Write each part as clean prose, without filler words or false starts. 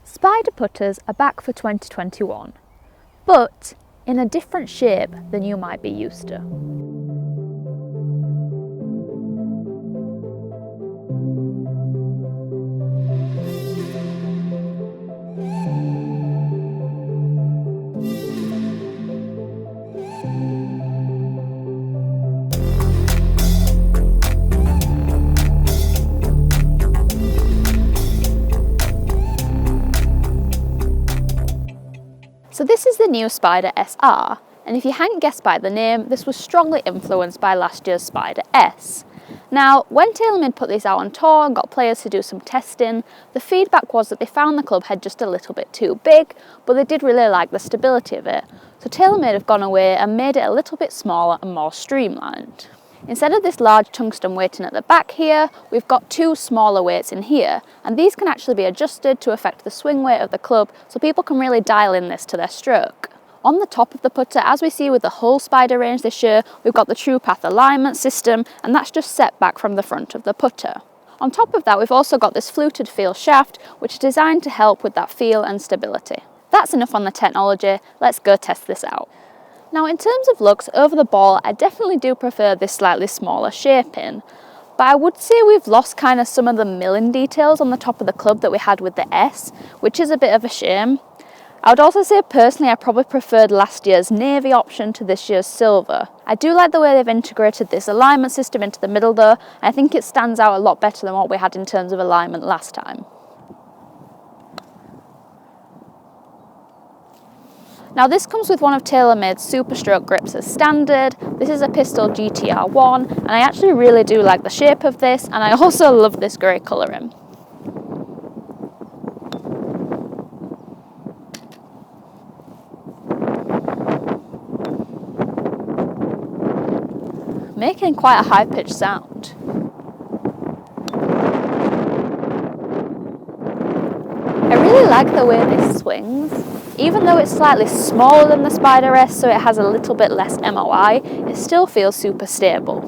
Spider putters are back for 2021, but in a different shape than you might be used to. So this is the new Spider SR, and if you hadn't guessed by the name, this was strongly influenced by last year's Spider S. Now, when TaylorMade put these out on tour and got players to do some testing, the feedback was that they found the club head just a little bit too big, but they did really like the stability of it. So TaylorMade have gone away and made it a little bit smaller and more streamlined. Instead of this large tungsten weighting at the back here, we've got two smaller weights in here, and these can actually be adjusted to affect the swing weight of the club so people can really dial in this to their stroke. On the top of the putter, as we see with the whole Spider range this year, we've got the true path alignment system, and that's just set back from the front of the putter. On top of that, we've also got this fluted feel shaft, which is designed to help with that feel and stability. That's enough on the technology, let's go test this out. Now, in terms of looks over the ball, I definitely do prefer this slightly smaller shaping, but I would say we've lost kind of some of the milling details on the top of the club that we had with the S, which is a bit of a shame. I would also say personally I probably preferred last year's navy option to this year's silver. I do like the way they've integrated this alignment system into the middle though, and I think it stands out a lot better than what we had in terms of alignment last time. Now this comes with one of TaylorMade's Super Stroke grips as standard. This is a Pistol GTR1, and I actually really do like the shape of this, and I also love this grey colouring. Making quite a high-pitched sound. I really like the way this swings. Even though it's slightly smaller than the Spider S, so it has a little bit less MOI, it still feels super stable.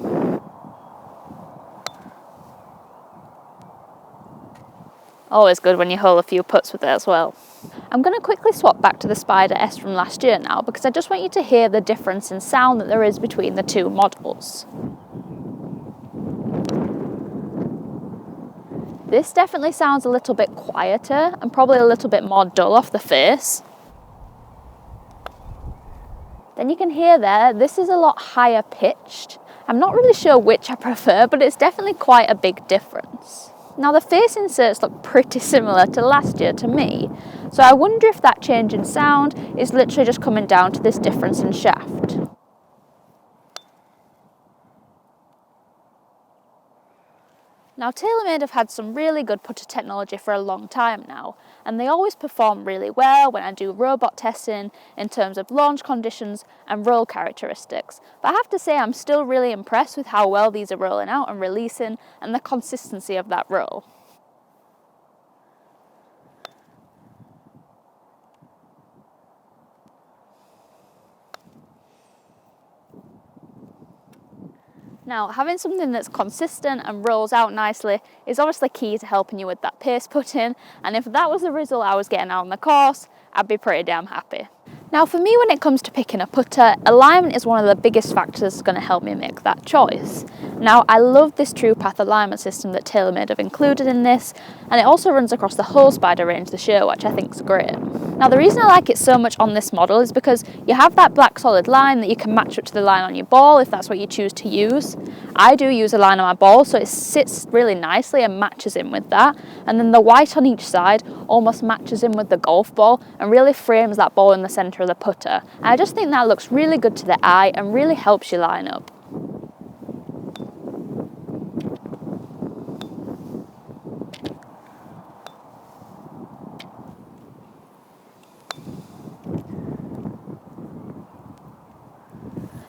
Always good when you hole a few putts with it as well. I'm going to quickly swap back to the Spider S from last year now, because I just want you to hear the difference in sound that there is between the two models. This definitely sounds a little bit quieter and probably a little bit more dull off the face. Then you can hear there, this is a lot higher pitched. I'm not really sure which I prefer, but it's definitely quite a big difference. Now the face inserts look pretty similar to last year to me, so I wonder if that change in sound is literally just coming down to this difference in shaft. Now TaylorMade have had some really good putter technology for a long time now, and they always perform really well when I do robot testing in terms of launch conditions and roll characteristics. But I have to say I'm still really impressed with how well these are rolling out and releasing, and the consistency of that roll. Now, having something that's consistent and rolls out nicely is obviously key to helping you with that pace putting, and if that was the result I was getting out on the course, I'd be pretty damn happy. Now for me, when it comes to picking a putter, alignment is one of the biggest factors that's going to help me make that choice. Now I love this true path alignment system that TaylorMade have included in this, and it also runs across the whole Spider range this year, which I think is great. Now the reason I like it so much on this model is because you have that black solid line that you can match up to the line on your ball if that's what you choose to use. I do use a line on my ball, so it sits really nicely and matches in with that, and then the white on each side almost matches in with the golf ball and really frames that ball in the centre of the putter. And I just think that looks really good to the eye and really helps you line up.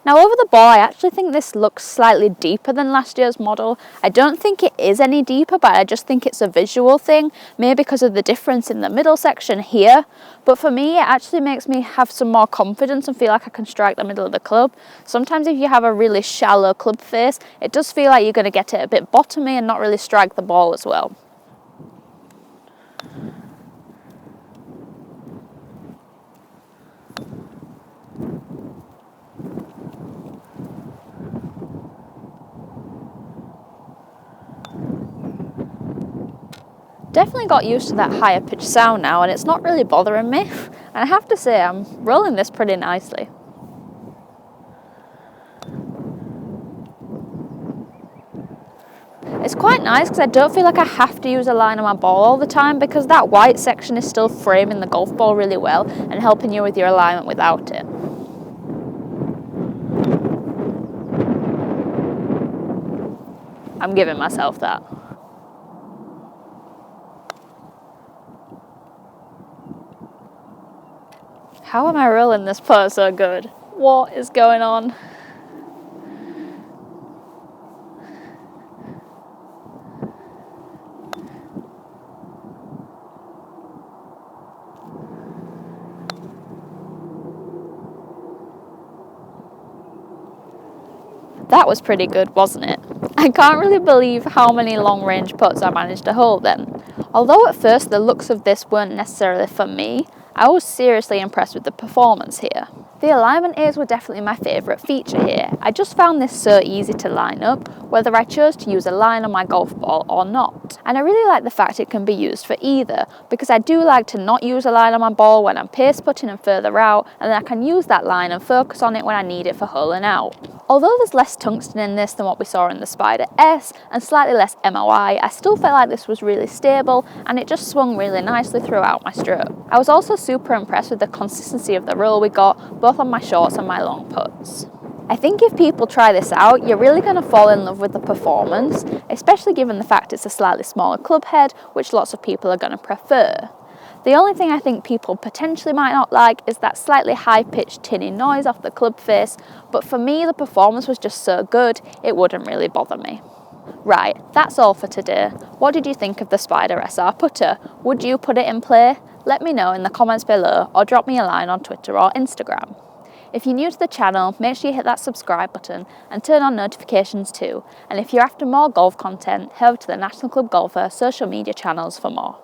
Now over the ball, I actually think this looks slightly deeper than last year's model. I don't think it is any deeper, but I just think it's a visual thing, maybe because of the difference in the middle section here. But for me, it actually makes me have some more confidence and feel like I can strike the middle of the club. Sometimes if you have a really shallow club face, it does feel like you're going to get it a bit bottomy and not really strike the ball as well. Definitely got used to that higher pitch sound now, and it's not really bothering me. And I have to say, I'm rolling this pretty nicely. It's quite nice because I don't feel like I have to use a line on my ball all the time, because that white section is still framing the golf ball really well and helping you with your alignment without it. I'm giving myself that. How am I rolling this putt so good? What is going on? That was pretty good, wasn't it? I can't really believe how many long-range putts I managed to hold then. Although at first the looks of this weren't necessarily for me, I was seriously impressed with the performance here. The alignment aids were definitely my favourite feature here. I just found this so easy to line up, whether I chose to use a line on my golf ball or not. And I really like the fact it can be used for either, because I do like to not use a line on my ball when I'm pace putting and further out, and then I can use that line and focus on it when I need it for holing out. Although there's less tungsten in this than what we saw in the Spider S and slightly less MOI, I still felt like this was really stable and it just swung really nicely throughout my stroke. I was also super impressed with the consistency of the roll we got, both on my shorts and my long putts. I think if people try this out, you're really going to fall in love with the performance, especially given the fact it's a slightly smaller club head, which lots of people are going to prefer. The only thing I think people potentially might not like is that slightly high-pitched tinny noise off the club face, but for me the performance was just so good, it wouldn't really bother me. Right, that's all for today. What did you think of the Spider SR putter? Would you put it in play? Let me know in the comments below, or drop me a line on Twitter or Instagram. If you're new to the channel, make sure you hit that subscribe button and turn on notifications too. And if you're after more golf content, head over to the National Club Golfer social media channels for more.